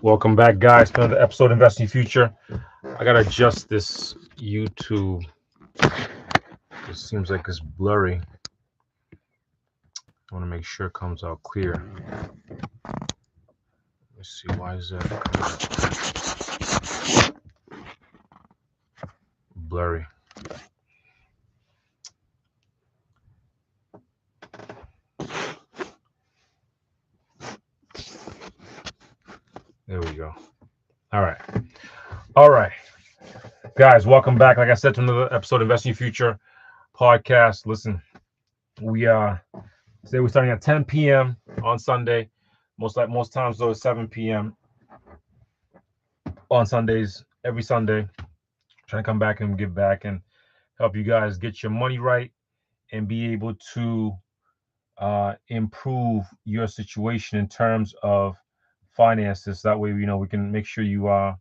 Welcome back, guys, to another episode of Investing Future. I gotta adjust this YouTube. It seems like it's blurry. I want to make sure it comes out clear. Let's see, why is that blurry? There we go. All right, guys, welcome back. Like I said, to another episode of Investing Future podcast. Listen, we today we're starting at 10 p.m. on Sunday. Most times though, it's 7 p.m. on Sundays. Every Sunday, trying to come back and give back and help you guys get your money right and be able to improve your situation in terms of finances. That way, we can make sure you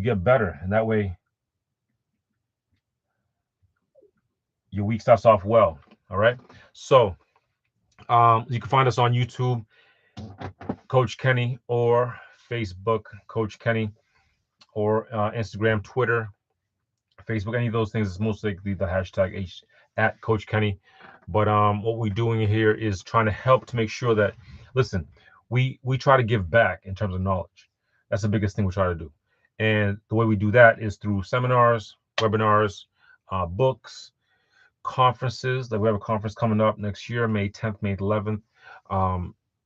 get better, and that way your week starts off well. All right. So you can find us on YouTube, Coach Kenny, or Facebook, Coach Kenny, or Instagram, Twitter, Facebook. Any of those things is most likely the hashtag at Coach Kenny. But what we're doing here is trying to help to make sure that, listen, we try to give back in terms of knowledge. That's the biggest thing we try to do. And the way we do that is through seminars, webinars, books, conferences. Like we have a conference coming up next year, May 10th, May 11th.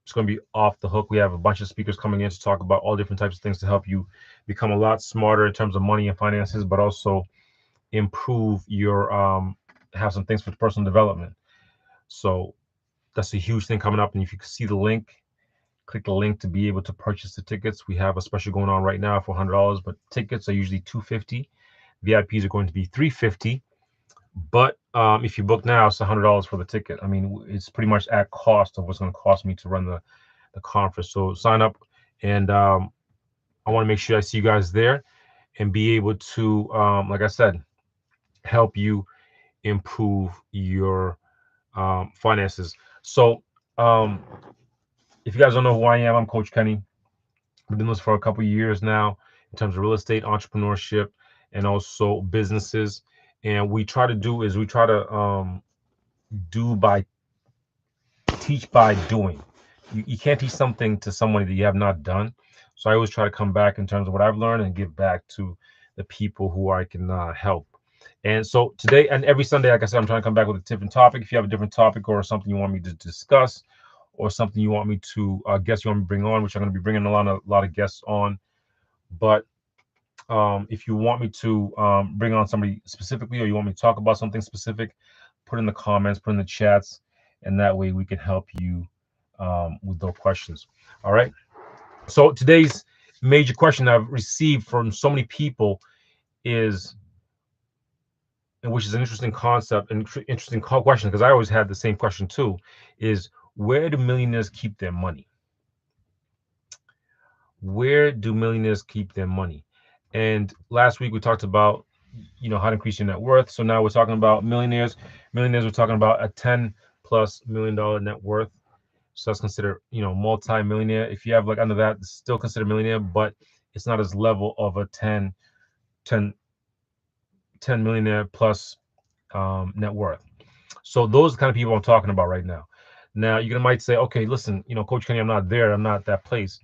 It's going to be off the hook. We have a bunch of speakers coming in to talk about all different types of things to help you become a lot smarter in terms of money and finances, but also improve your have some things for personal development. So that's a huge thing coming up. And if you can see the link, click the link to be able to purchase the tickets. We have a special going on right now for $100, but tickets are usually $250. VIPs are going to be $350. But if you book now, it's $100 for the ticket. I mean, it's pretty much at cost of what's going to cost me to run the conference. So sign up, and I want to make sure I see you guys there and be able to, like I said, help you improve your finances. So if you guys don't know who I am, I'm Coach Kenny. I've been doing this for a couple of years now in terms of real estate, entrepreneurship, and also businesses. And we try to teach by doing. You can't teach something to somebody that you have not done. So I always try to come back in terms of what I've learned and give back to the people who I can help. And so today and every Sunday, like I said, I'm trying to come back with a different topic. If you have a different topic or something you want me to discuss, or something you want me to guests you want me to bring on, which I'm going to be bringing a lot of guests on. But if you want me to bring on somebody specifically, or you want me to talk about something specific, put in the comments, put in the chats, and that way we can help you with those questions. All right. So today's major question I've received from so many people is, and which is an interesting concept and interesting question, because I always had the same question too, is where do millionaires keep their money? Where do millionaires keep their money? And last week we talked about, how to increase your net worth. So now we're talking about millionaires. Millionaires, we're talking about a $10+ million net worth. So that's considered, multi-millionaire. If you have like under that, it's still considered millionaire, but it's not as level of a 10 millionaire plus net worth. So those are the kind of people I'm talking about right now. Now you might say, okay, listen, Coach Kenny, I'm not there. I'm not that place.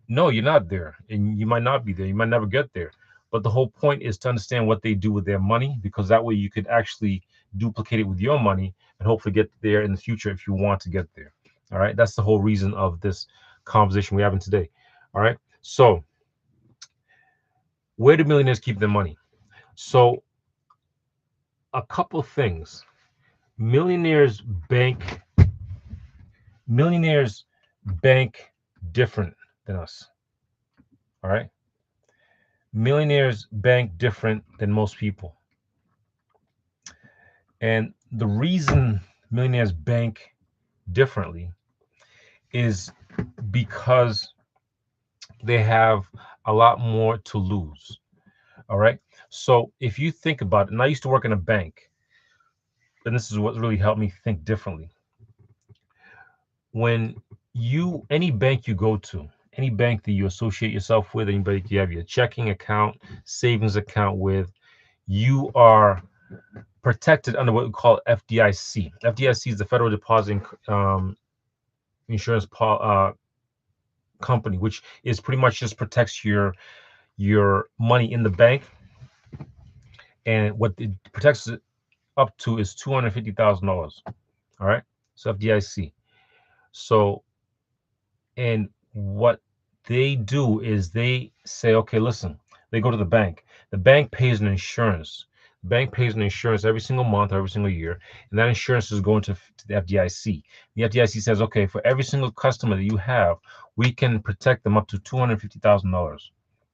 No, you're not there, and you might not be there. You might never get there. But the whole point is to understand what they do with their money, because that way you could actually duplicate it with your money and hopefully get there in the future if you want to get there. All right. That's the whole reason of this conversation we're having today. All right. So where do millionaires keep their money? So a couple of things. Millionaires bank different than us. All right. Millionaires bank different than most people. And the reason millionaires bank differently is because they have a lot more to lose. All right. So if you think about it, and I used to work in a bank, and this is what really helped me think differently. When any bank you go to, any bank that you associate yourself with, anybody you have your checking account, savings account with, you are protected under what we call FDIC. FDIC is the Federal Deposit Insurance Company, which is pretty much just protects your money in the bank, and what it protects it up to is $250,000. All right, so FDIC. So, and what they do is they say, okay, listen, they go to the bank. The bank pays an insurance. The bank pays an insurance every single month, every single year, and that insurance is going to the FDIC. The FDIC says, okay, for every single customer that you have, we can protect them up to $250,000.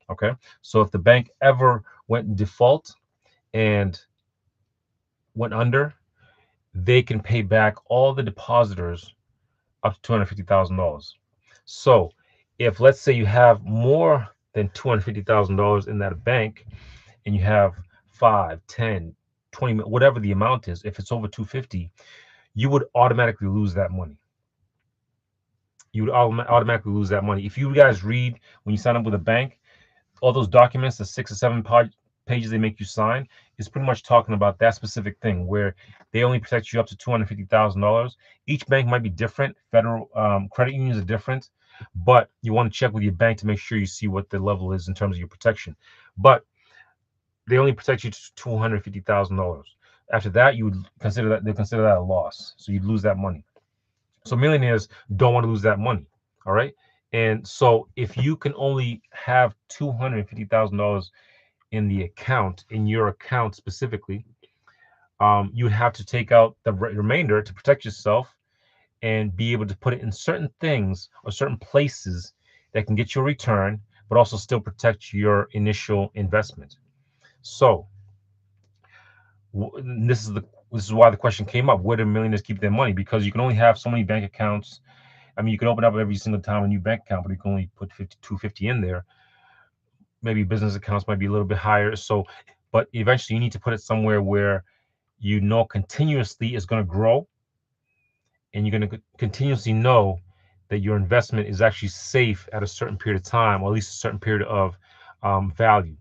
Okay, so if the bank ever went in default and went under, they can pay back all the depositors up to $250,000. So if, let's say, you have more than $250,000 in that bank, and you have 5, 10, 20, whatever the amount is, if it's over 250, you would automatically lose that money. You would automatically lose that money. If you guys read when you sign up with a bank, all those documents, the 6 or 7 pages they make you sign, is pretty much talking about that specific thing where they only protect you up to $250,000. Each bank might be different. Federal credit unions are different, but you want to check with your bank to make sure you see what the level is in terms of your protection. But they only protect you to $250,000. After that, you would consider that they'll consider that a loss, so you'd lose that money. So millionaires don't want to lose that money. All right. And so if you can only have $250,000 in the account, in your account specifically, you would have to take out the remainder to protect yourself and be able to put it in certain things or certain places that can get you a return, but also still protect your initial investment. So this is why the question came up: where do millionaires keep their money? Because you can only have so many bank accounts. I mean, you can open up every single time a new bank account, but you can only put 250 in there. Maybe business accounts might be a little bit higher. So, but eventually you need to put it somewhere where you know continuously is going to grow, and you're going to continuously know that your investment is actually safe at a certain period of time, or at least a certain period of value.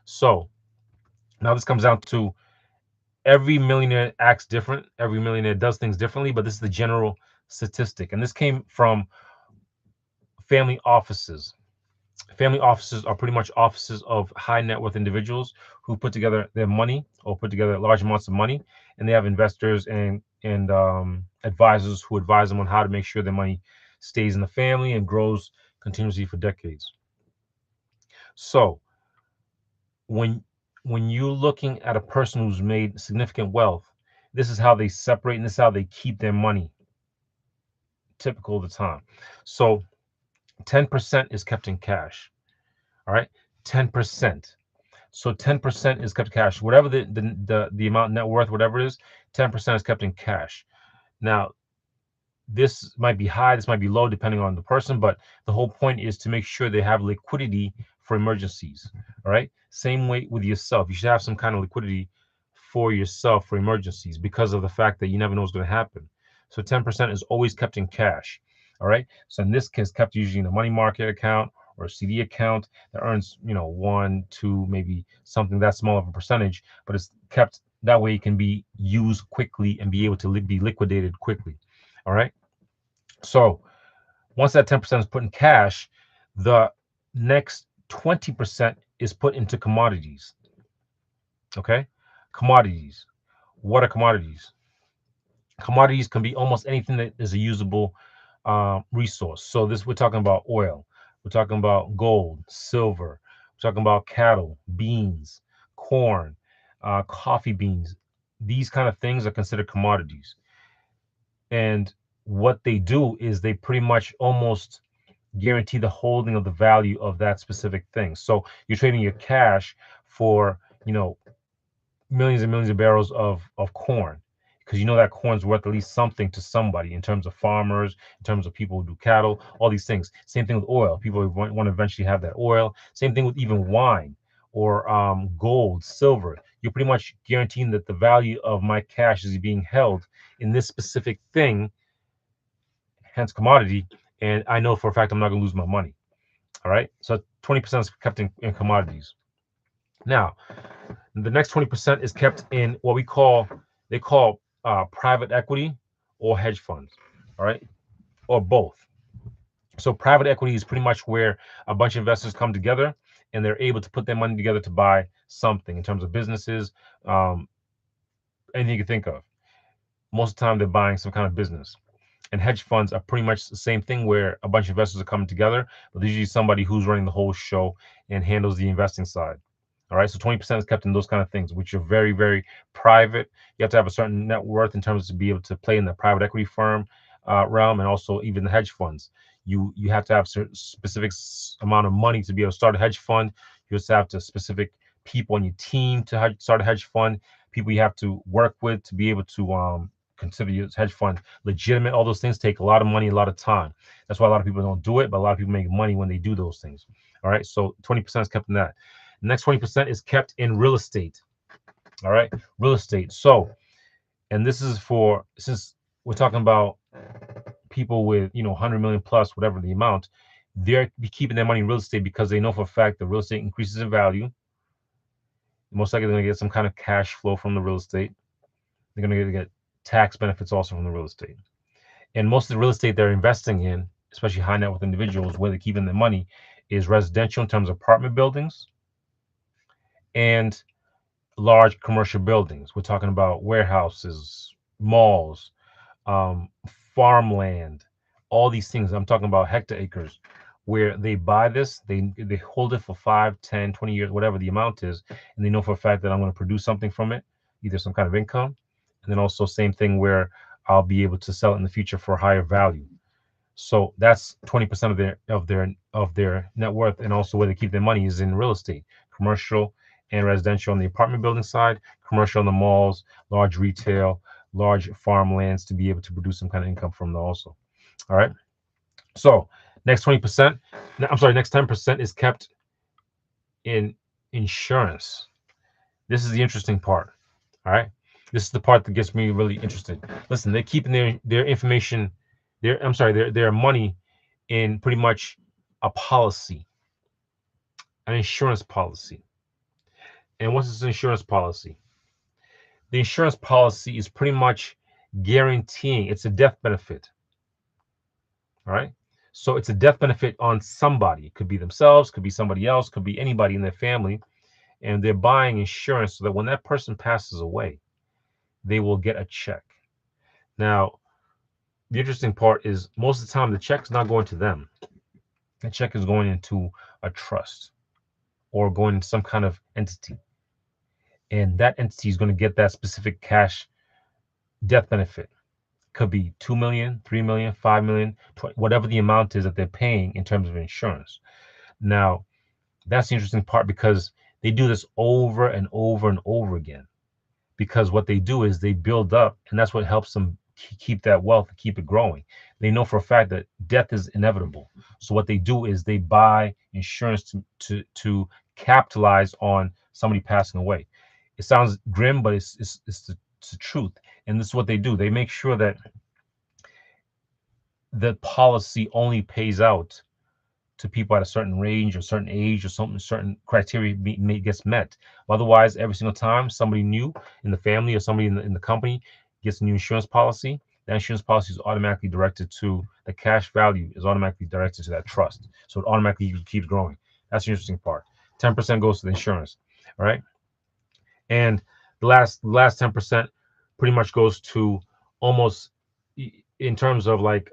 So now this comes down to every millionaire acts different. Every millionaire does things differently, but this is the general statistic. And this came from family offices. Family offices are pretty much offices of high net worth individuals who put together their money or put together large amounts of money, and they have investors and advisors who advise them on how to make sure their money stays in the family and grows continuously for decades. So when you're looking at a person who's made significant wealth, this is how they separate, and this is how they keep their money typical of the time. So 10% is kept in cash. All right, 10%. So 10% is kept cash. Whatever the amount net worth, whatever it is, 10% is kept in cash. Now, this might be high, this might be low, depending on the person, but the whole point is to make sure they have liquidity for emergencies. All right. Same way with yourself. You should have some kind of liquidity for yourself for emergencies because of the fact that you never know what's going to happen. So 10% is always kept in cash. All right. So in this case, kept usually in a money market account or a CD account that earns, 1, 2, maybe something that small of a percentage, but it's kept that way it can be used quickly and be able to be liquidated quickly. All right. So once that 10% is put in cash, the next 20% is put into commodities. Okay. Commodities. What are commodities? Commodities can be almost anything that is a usable resource. So we're talking about oil. We're talking about gold, silver. We're talking about cattle, beans, corn, coffee beans. These kind of things are considered commodities. And what they do is they pretty much almost guarantee the holding of the value of that specific thing. So you're trading your cash for, millions and millions of barrels of corn, because that corn's worth at least something to somebody in terms of farmers, in terms of people who do cattle, all these things. Same thing with oil. People want to eventually have that oil. Same thing with even wine or gold, silver. You're pretty much guaranteeing that the value of my cash is being held in this specific thing, hence commodity, and I know for a fact I'm not going to lose my money. All right. So 20% is kept in commodities. Now, the next 20% is kept in what they call private equity or hedge funds. All right. Or both. So private equity is pretty much where a bunch of investors come together and they're able to put their money together to buy something in terms of businesses, um, anything you can think of. Most of the time, they're buying some kind of business. And hedge funds are pretty much the same thing where a bunch of investors are coming together, but there's usually somebody who's running the whole show and handles the investing side. All right. So 20% is kept in those kind of things, which are very, very private. You have to have a certain net worth in terms to be able to play in the private equity firm realm, and also even the hedge funds. You have to have certain specific amount of money to be able to start a hedge fund. You also have to specific people on your team to start a hedge fund. People you have to work with to be able to consider your hedge fund legitimate. All those things take a lot of money, a lot of time. That's why a lot of people don't do it, but a lot of people make money when they do those things. All right. So 20% is kept in that. The next 20% is kept in real estate. All right. Real estate. So, and this is for, since we're talking about people with, 100 million plus, whatever the amount, they're keeping their money in real estate because they know for a fact that real estate increases in value. Most likely, they're going to get some kind of cash flow from the real estate. They're going to get tax benefits also from the real estate. And most of the real estate they're investing in, especially high net worth individuals, where they're keeping their money, is residential in terms of apartment buildings and large commercial buildings. We're talking about warehouses, malls, um, farmland, all these things. I'm talking about hectares where they buy this, they hold it for 5, 10, 20 years, whatever the amount is, and they know for a fact that I'm going to produce something from it, either some kind of income, and then also same thing where I'll be able to sell it in the future for a higher value. So that's 20% of their net worth, and also where they keep their money is in real estate, commercial and residential on the apartment building side, commercial on the malls, large retail, large farmlands to be able to produce some kind of income from them also. All right. So next 20%, I'm sorry, next 10% is kept in insurance. This is the interesting part. All right. This is the part that gets me really interested. Listen, they're keeping their information, their money in pretty much a policy, an insurance policy. And what's this insurance policy? The insurance policy is pretty much guaranteeing, it's a death benefit. All right. So it's a death benefit on somebody. It could be themselves, could be somebody else, could be anybody in their family. And they're buying insurance so that when that person passes away, they will get a check. Now, the interesting part is most of the time the check is not going to them. The check is going into a trust or going to some kind of entity. And that entity is going to get that specific cash death benefit. Could be 2 million, 3 million, 5 million, whatever the amount is that they're paying in terms of insurance. Now, that's the interesting part because they do this over and over and over again. Because what they do is they build up, and that's what helps them keep that wealth, keep it growing. They know for a fact that death is inevitable. So what they do is they buy insurance to capitalize on somebody passing away. It sounds grim, but it's the truth. And this is what they do. They make sure that the policy only pays out to people at a certain range or certain age or something, certain criteria gets met. Otherwise, every single time somebody new in the family or somebody in the company gets a new insurance policy, that insurance policy is automatically directed to the cash value is automatically directed to that trust. So it automatically keeps growing. That's the interesting part. 10% goes to the insurance. All right. And the last 10% pretty much goes to almost in terms of like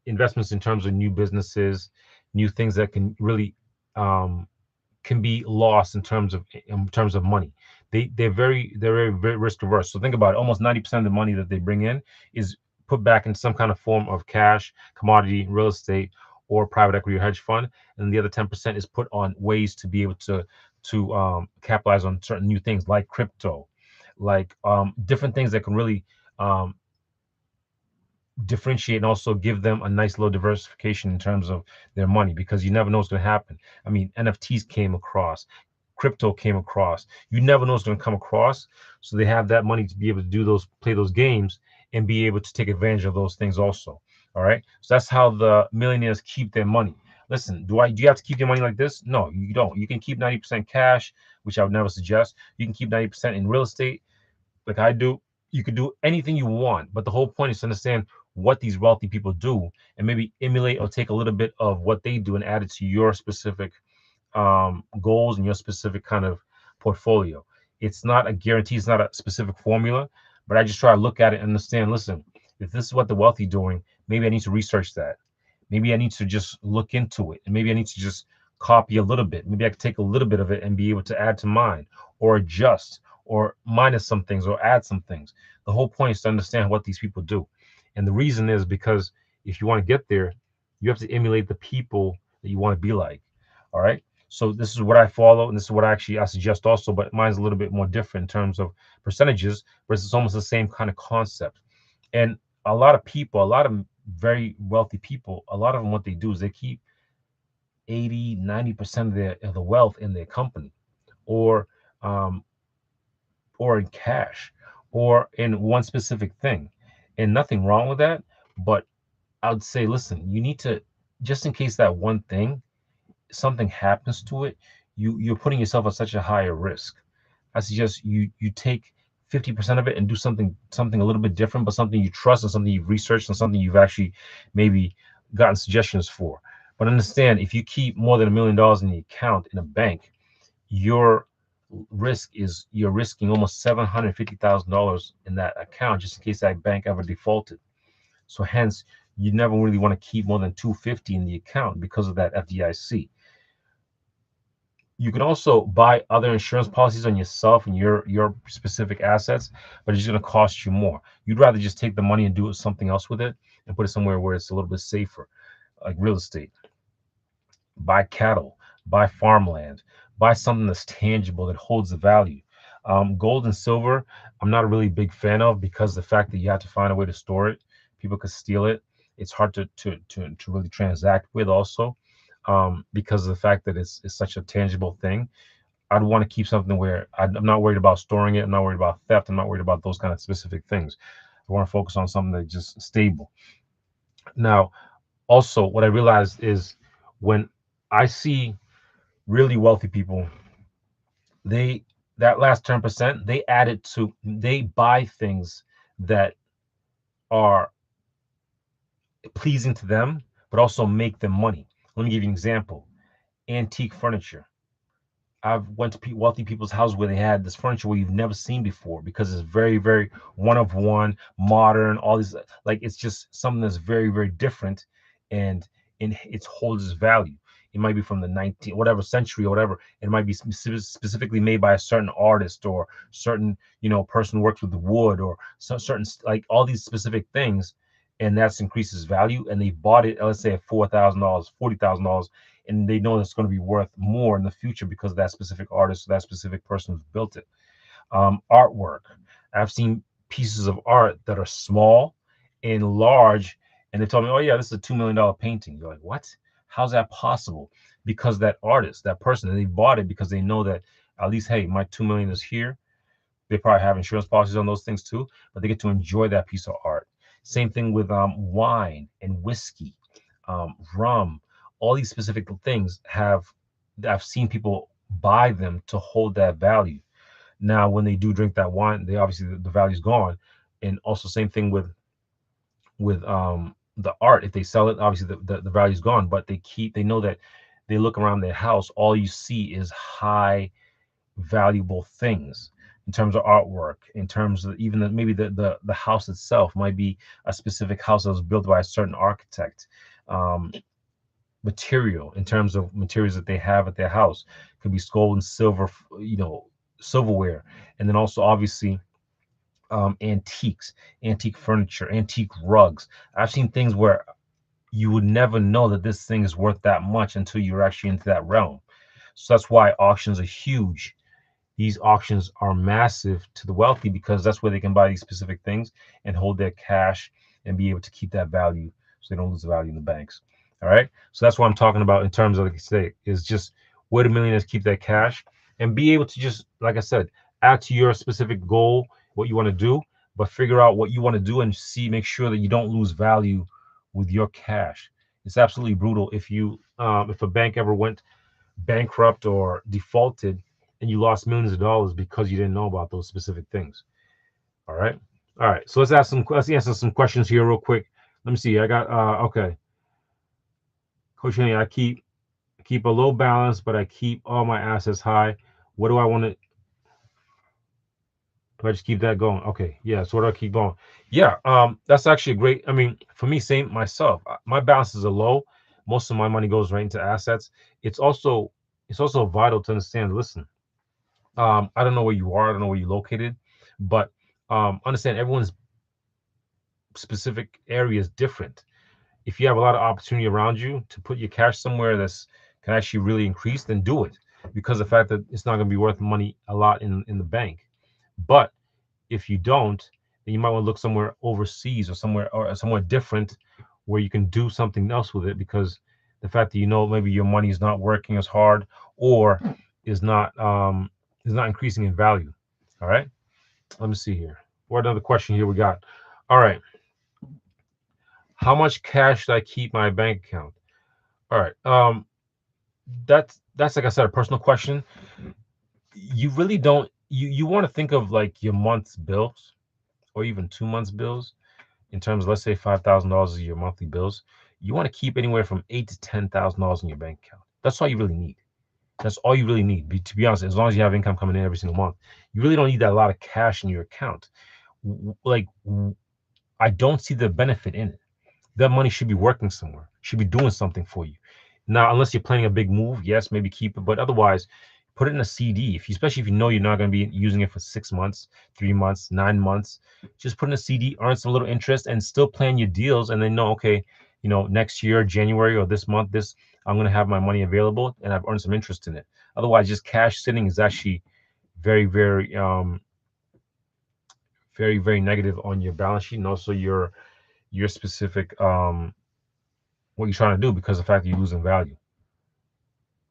investments in terms of new businesses, new things that can really can be lost in terms of money. They're very risk averse. So think about it. Almost 90% of the money that they bring in is put back in some kind of form of cash, commodity, real estate, or private equity or hedge fund, and the other 10% is put on ways to be able to capitalize on certain new things like crypto, like different things that can really differentiate and also give them a nice little diversification in terms of their money, because you never know what's going to happen. I mean, NFTs came across, crypto came across. You never know what's going to come across. So they have that money to be able to play those games and be able to take advantage of those things also. All right. So that's how the millionaires keep their money. Listen, do you have to keep your money like this? No, you don't. You can keep 90% cash, which I would never suggest. You can keep 90% in real estate, like I do. You can do anything you want, but the whole point is to understand what these wealthy people do and maybe emulate or take a little bit of what they do and add it to your specific goals and your specific kind of portfolio. It's not a guarantee, it's not a specific formula, but I just try to look at it and understand, listen, if this is what the wealthy doing, maybe I need to research that. Maybe I need to just look into it. And maybe I need to just copy a little bit. Maybe I could take a little bit of it and be able to add to mine or adjust or minus some things or add some things. The whole point is to understand what these people do. And the reason is because if you want to get there, you have to emulate the people that you want to be like. All right. So this is what I follow, and this is what I suggest also, but mine's a little bit more different in terms of percentages, but it's almost the same kind of concept. And a lot of people, a lot of very wealthy people, a lot of them, what they do is they keep 80, 90% of the wealth in their company, or um, or in cash, or in one specific thing. And nothing wrong with that. But I would say, listen, you need to, just in case that one thing, something happens to it, you're putting yourself at such a higher risk. I suggest you take 50% of it and do something a little bit different, but something you trust and something you've researched and something you've actually maybe gotten suggestions for. But understand, if you keep more than $1 million in the account in a bank, your you're risking almost $750,000 in that account just in case that bank ever defaulted. So hence, you never really want to keep more than 250 in the account because of that FDIC. You can also buy other insurance policies on yourself and your specific assets, but it's going to cost you more. You'd rather just take the money and do something else with it and put it somewhere where it's a little bit safer, like real estate. Buy cattle, buy farmland, buy something that's tangible that holds the value. Gold and silver, I'm not a really big fan of because the fact that you have to find a way to store it, people could steal it. It's hard to really transact with also, because of the fact that it's such a tangible thing. I'd want to keep something where I'm not worried about storing it. I'm not worried about theft. I'm not worried about those kind of specific things. I want to focus on something that's just stable. Now, also, what I realized is when I see really wealthy people, they that last 10%, they buy things that are pleasing to them, but also make them money. Let me give you an example. Antique furniture. I've went to wealthy people's house where they had this furniture where you've never seen before because it's very, very one of one, modern, all these, like it's just something that's very, very different, and it holds its value. It might be from the 19th, whatever century or whatever. It might be specifically made by a certain artist or certain, person who works with the wood or certain, like all these specific things, and that's increases value. And they bought it, let's say at $4,000, $40,000, and they know it's going to be worth more in the future because of that specific artist, that specific person who's built it. Artwork. I've seen pieces of art that are small and large, and they told me, "Oh yeah, this is a $2 million painting." You're like, "What? How's that possible?" Because that artist, that person, they bought it because they know that at least, hey, my 2 million is here. They probably have insurance policies on those things too, but they get to enjoy that piece of art. Same thing with wine and whiskey, rum. All these specific things I've seen people buy them to hold that value. Now, when they do drink that wine, they obviously the value's gone. And also same thing with the art. If they sell it, obviously the value's gone. But they know that they look around their house, all you see is high valuable things in terms of artwork, in terms of even maybe the house itself might be a specific house that was built by a certain architect. Material, in terms of materials that they have at their house, could be gold and silver, silverware, and then also obviously antiques, antique furniture, antique rugs. I've seen things where you would never know that this thing is worth that much until you're actually into that realm. So that's why auctions are huge. These auctions are massive to the wealthy because that's where they can buy these specific things and hold their cash and be able to keep that value so they don't lose the value in the banks. All right. So that's what I'm talking about in terms of, like I say, is just where the millionaires keep their cash and be able to just, like I said, add to your specific goal what you want to do, but figure out what you want to do and make sure that you don't lose value with your cash. It's absolutely brutal if you if a bank ever went bankrupt or defaulted and you lost millions of dollars because you didn't know about those specific things. All right. All right. So let's answer some questions here real quick. Let me see. I got okay. Coach Henry, I keep a low balance, but I keep all my assets high. What do I want to do? I just keep that going? Okay. Yeah. So what do I keep going? Yeah. That's actually a great. I mean, for me, same myself. My balances are low. Most of my money goes right into assets. It's also it's also vital to understand. Listen, I don't know where you are. I don't know where you're located, but understand everyone's specific area is different. If you have a lot of opportunity around you to put your cash somewhere that's can actually really increase, then do it because the fact that it's not going to be worth money a lot in the bank. But if you don't, then you might want to look somewhere overseas or somewhere different where you can do something else with it because the fact that maybe your money is not working as hard or is not increasing in value. All right. Let me see here. What another question here we got? All right. How much cash do I keep in my bank account? All right. That's like I said, a personal question. You really don't you want to think of like your month's bills or even 2 months bills in terms of let's say $5,000 is your monthly bills. You want to keep anywhere from $8,000 to $10,000 in your bank account. That's all you really need. That's all you really need. To be honest, as long as you have income coming in every single month, you really don't need that a lot of cash in your account. Like I don't see the benefit in it. That money should be working somewhere, should be doing something for you. Now, unless you're planning a big move, yes, maybe keep it, but otherwise, put it in a CD. Especially if you know you're not going to be using it for 6 months, 3 months, 9 months, just put in a CD, earn some little interest, and still plan your deals. And then know, okay, next year, January or this month, I'm going to have my money available, and I've earned some interest in it. Otherwise, just cash sitting is actually very, very, very, very negative on your balance sheet and also your specific what you're trying to do because of the fact that you're losing value.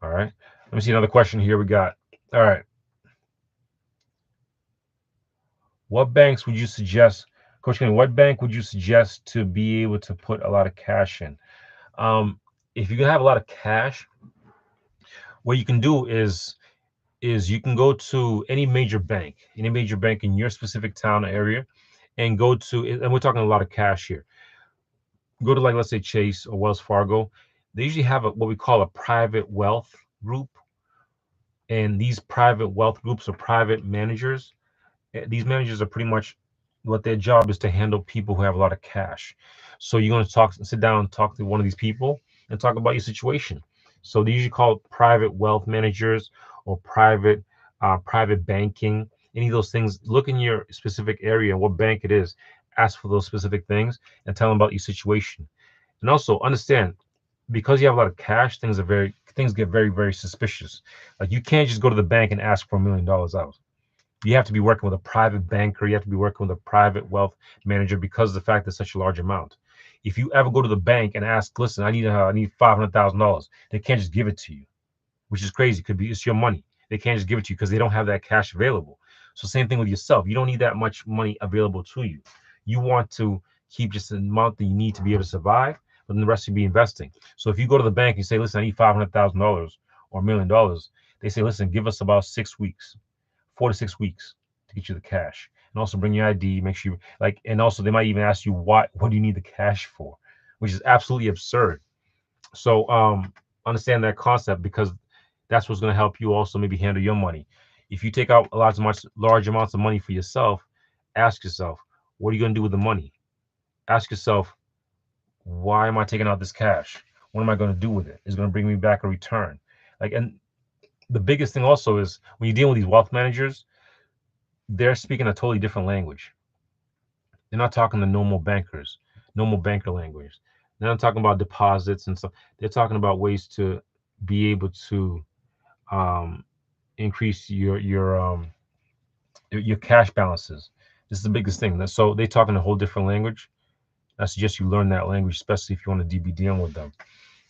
All right. Let me see another question here we got. All right. What banks would you suggest, Coach Kenny, what bank would you suggest to be able to put a lot of cash in? If you can have a lot of cash, what you can do is you can go to any major bank in your specific town or area, and and we're talking a lot of cash here. Go to like let's say Chase or Wells Fargo. They usually have what we call a private wealth group, and these private wealth groups or private managers, these managers are pretty much what their job is to handle people who have a lot of cash. So you're going to sit down and talk to one of these people and talk about your situation. So they usually call it private wealth managers or private banking, any of those things. Look in your specific area, what bank it is, ask for those specific things and tell them about your situation. And also understand, because you have a lot of cash, things get very, very suspicious. Like you can't just go to the bank and ask for $1 million out. You have to be working with a private banker. You have to be working with a private wealth manager because of the fact that it's such a large amount. If you ever go to the bank and ask, listen, I need $500,000, they can't just give it to you, which is crazy. Could be it's your money. They can't just give it to you because they don't have that cash available. So same thing with yourself. You don't need that much money available to you. You want to keep just the amount that you need to be able to survive, but then the rest you be investing. So if you go to the bank and say, listen, I need $500,000 or $1 million, they say, listen, give us about 6 weeks, 4 to 6 weeks to get you the cash. And also bring your ID, make sure and also they might even ask you what do you need the cash for, which is absolutely absurd. So understand that concept because that's what's going to help you also maybe handle your money. If you take out large amounts of money for yourself, ask yourself, what are you going to do with the money? Ask yourself, why am I taking out this cash? What am I going to do with it? Is it going to bring me back a return? And the biggest thing also is when you deal with these wealth managers, they're speaking a totally different language. They're not talking to normal banker language. They're not talking about deposits and stuff. They're talking about ways to be able to um, increase your cash balances. This is the biggest thing. So they talk in a whole different language. I suggest you learn that language, especially if you want to be dealing with them.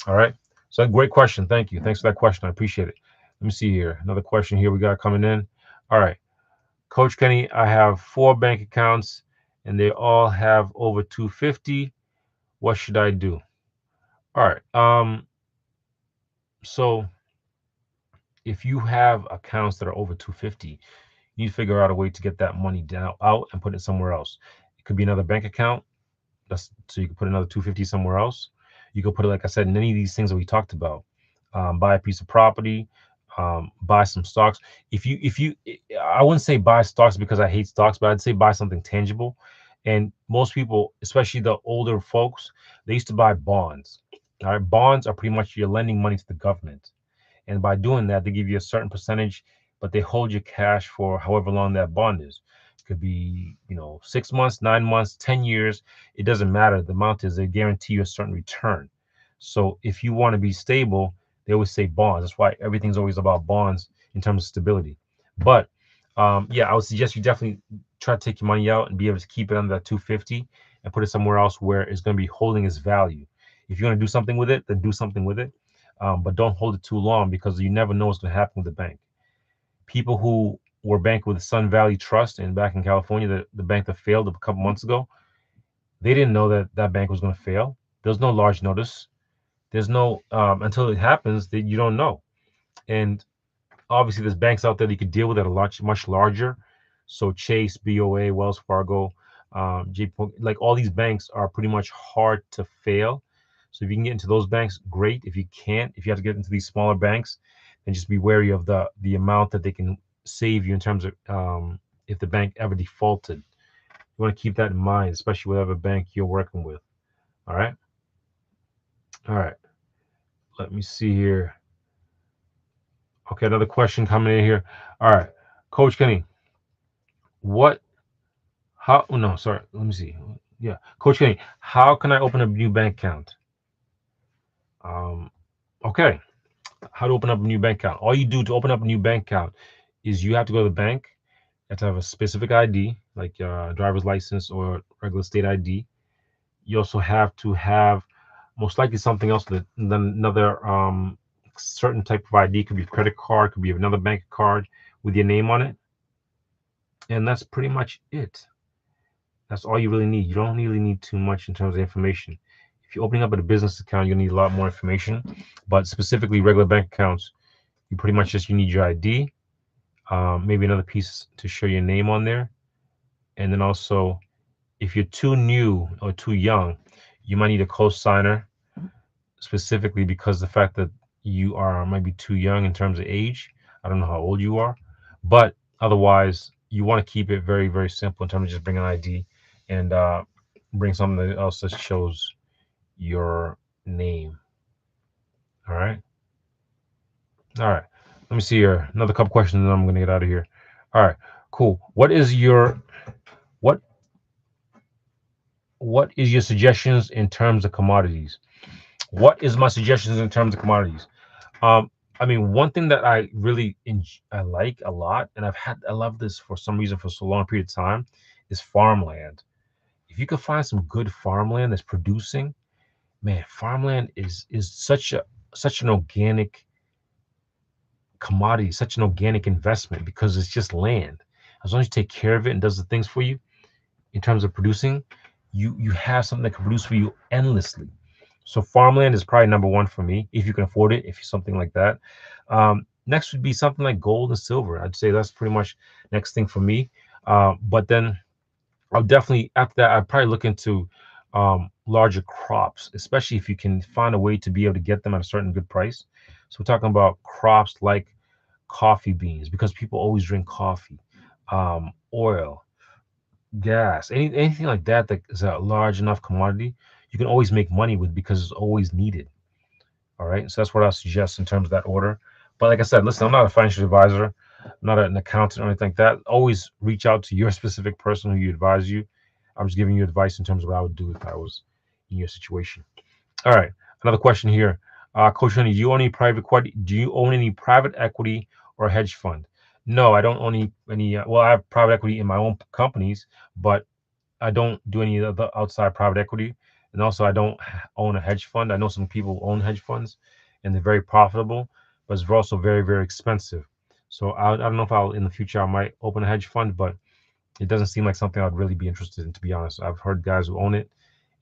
All right. So great question. Thank you. Thanks for that question. I appreciate it. Let me see here. Another question here we got coming in. All right. Coach Kenny, I have 4 bank accounts and they all have over 250. What should I do? All right. So if you have accounts that are over 250, you need to figure out a way to get that money down out and put it somewhere else. It could be another bank account. That's so you can put another 250 somewhere else. You could put it, like I said, in any of these things that we talked about. Buy a piece of property, buy some stocks. If you, I wouldn't say buy stocks because I hate stocks, but I'd say buy something tangible. And most people, especially the older folks, they used to buy bonds. All right, bonds are pretty much you're lending money to the government, and by doing that, they give you a certain percentage, but they hold your cash for however long that bond is. It could be, 6 months, 9 months, 10 years. It doesn't matter. The amount is they guarantee you a certain return. So if you want to be stable, they always say bonds. That's why everything's always about bonds in terms of stability. But yeah, I would suggest you definitely try to take your money out and be able to keep it under that 250 and put it somewhere else where it's going to be holding its value. If you want to do something with it, then do something with it, but don't hold it too long because you never know what's going to happen with the bank. People who were banking with Sun Valley Trust and back in California, the bank that failed a couple months ago, they didn't know that that bank was going to fail. There's no large notice. There's no until it happens that you don't know. And obviously, there's banks out there that you could deal with that are much larger. So Chase, BOA, Wells Fargo, JP, like all these banks are pretty much hard to fail. So if you can get into those banks, great. If you can't, if you have to get into these smaller banks, then just be wary of the amount that they can save you in terms of if the bank ever defaulted. You want to keep that in mind, especially whatever bank you're working with. All right. All right. Let me see here. Okay, another question coming in here. All right, Coach Kenny, what? How? Oh, no, sorry. Let me see. Yeah, Coach Kenny, how can I open a new bank account? Um, okay, how to open up a new bank account? All you do to open up a new bank account is you have to go to the bank. You have to have a specific ID, like driver's license or regular state ID. You also have to have most likely something else that another certain type of ID. Could be a credit card, could be another bank card with your name on it, and that's pretty much it. That's all you really need. You don't really need too much in terms of information. If you're opening up a business account, you need a lot more information. But specifically, regular bank accounts, you pretty much just you need your ID, maybe another piece to show your name on there, and then also if you're too new or too young, you might need a co-signer specifically because the fact that you are might be too young in terms of age. I don't know how old you are, but otherwise you want to keep it very, very simple in terms of just bring an ID and bring something else that shows your name. All right. All right. Let me see here. Another couple questions and then I'm gonna get out of here. All right. Cool. What what is your suggestions in terms of commodities? What is my suggestions in terms of commodities? Um, I mean, one thing that I really I like a lot, and I love this for some reason for so long a period of time, is farmland. If you could find some good farmland that's producing, man, farmland is such an organic commodity, such an organic investment because it's just land. As long as you take care of it and does the things for you in terms of producing, you have something that can produce for you endlessly. So farmland is probably number one for me if you can afford it, if you're something like that. Next would be something like gold and silver. I'd say that's pretty much next thing for me. But then I'll definitely after that I'd probably look into larger crops, especially if you can find a way to be able to get them at a certain good price. So we're talking about crops like coffee beans because people always drink coffee, oil, gas, anything like that that is a large enough commodity, you can always make money with because it's always needed. All right. So that's what I suggest in terms of that order. But like I said, listen, I'm not a financial advisor, I'm not an accountant or anything like that. Always reach out to your specific person who you advise you. I'm just giving you advice in terms of what I would do if I was in your situation. All right. Another question here. Coach Honey, do you own any private equity or hedge fund? No, I don't own any well, I have private equity in my own companies, but I don't do any of the outside private equity, and also I don't own a hedge fund. I know some people own hedge funds, and they're very profitable, but it's also very, very expensive. So I don't know if I'll in the future I might open a hedge fund, but it doesn't seem like something I'd really be interested in. To be honest, I've heard guys who own it.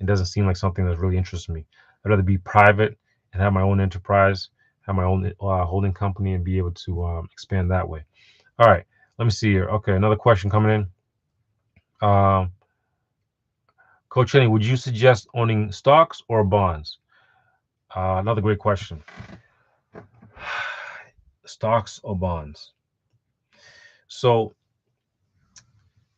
It doesn't seem like something that really interests me. I'd rather be private and have my own enterprise have my own holding company and be able to expand that way. All right, let me see here. Okay, another question coming in. Coach Henny, would you suggest owning stocks or bonds? Another great question. Stocks or bonds? So,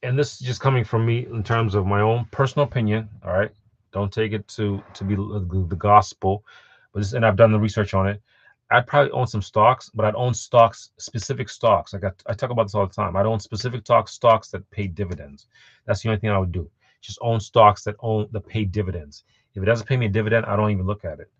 and this is just coming from me in terms of my own personal opinion. All right, don't take it to be the gospel, but this, and I've done the research on it. I'd probably own some stocks, but I'd own stocks, specific stocks. Like I talk about this all the time. I'd own specific stocks that pay dividends. That's the only thing I would do. Just own stocks that pay dividends. If it doesn't pay me a dividend, I don't even look at it.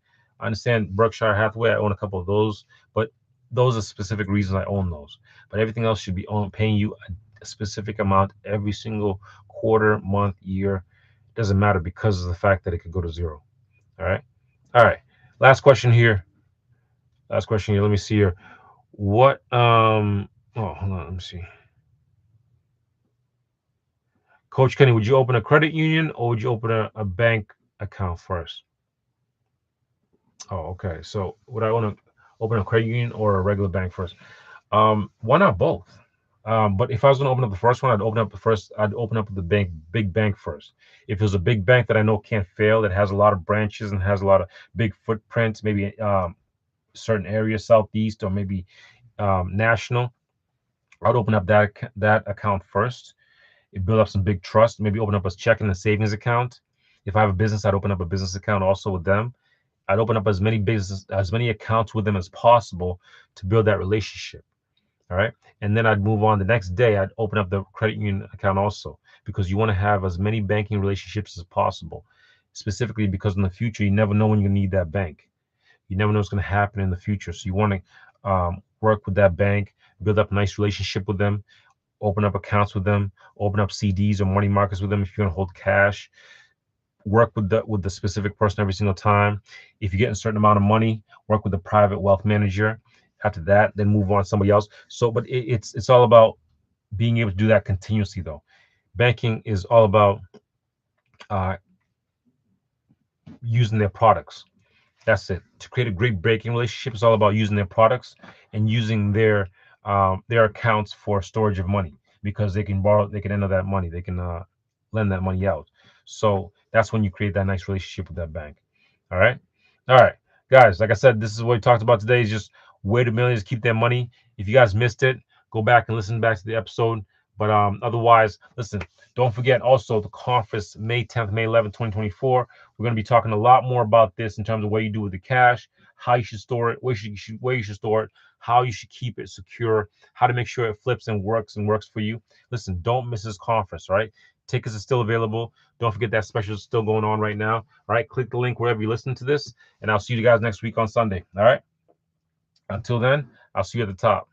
I understand Berkshire Hathaway. I own a couple of those, but those are specific reasons I own those. But everything else should be paying you a specific amount every single quarter, month, year. It doesn't matter because of the fact that it could go to zero. All right. All right. Last question here. Last question here. Let me see here. What oh, hold on, let me see. Coach Kenny, would you open a credit union or would you open a bank account first? Oh, okay. So would I want to open a credit union or a regular bank first? Why not both? But if I was going to open up the first one, I'd open up the big bank first. If it was a big bank that I know can't fail, that has a lot of branches and has a lot of big footprints, maybe certain areas, southeast or maybe national, I'd open up that account first. Build up some big trust. Maybe open up a checking and savings account. If I have a business, I'd open up a business account also with them. I'd open up as many accounts with them as possible to build that relationship. All right. And then I'd move on. The next day, I'd open up the credit union account also because you want to have as many banking relationships as possible, specifically because in the future, you never know when you need that bank. You never know what's going to happen in the future. So you want to work with that bank, build up a nice relationship with them, open up accounts with them, open up CDs or money markets with them if you're going to hold cash. Work with the specific person every single time. If you get a certain amount of money, work with a private wealth manager. After that, then move on to somebody else. So, but it's all about being able to do that continuously, though. Banking is all about uh, using their products. That's it. To create a great banking relationship, it's all about using their products and using their accounts for storage of money because they can enter that money, they can lend that money out. So that's when you create that nice relationship with that bank. All right, all right, guys. Like I said, this is what we talked about today. Is just where do millionaires keep their money. If you guys missed it, go back and listen back to the episode. But otherwise, listen. Don't forget also the conference May 10th, May 11th, 2024. We're going to be talking a lot more about this in terms of what you do with the cash, how you should store it, where you should store it, how you should keep it secure, how to make sure it flips and works for you. Listen, don't miss this conference, right? Tickets are still available. Don't forget that special is still going on right now. All right, click the link wherever you listen to this, and I'll see you guys next week on Sunday. All right. Until then, I'll see you at the top.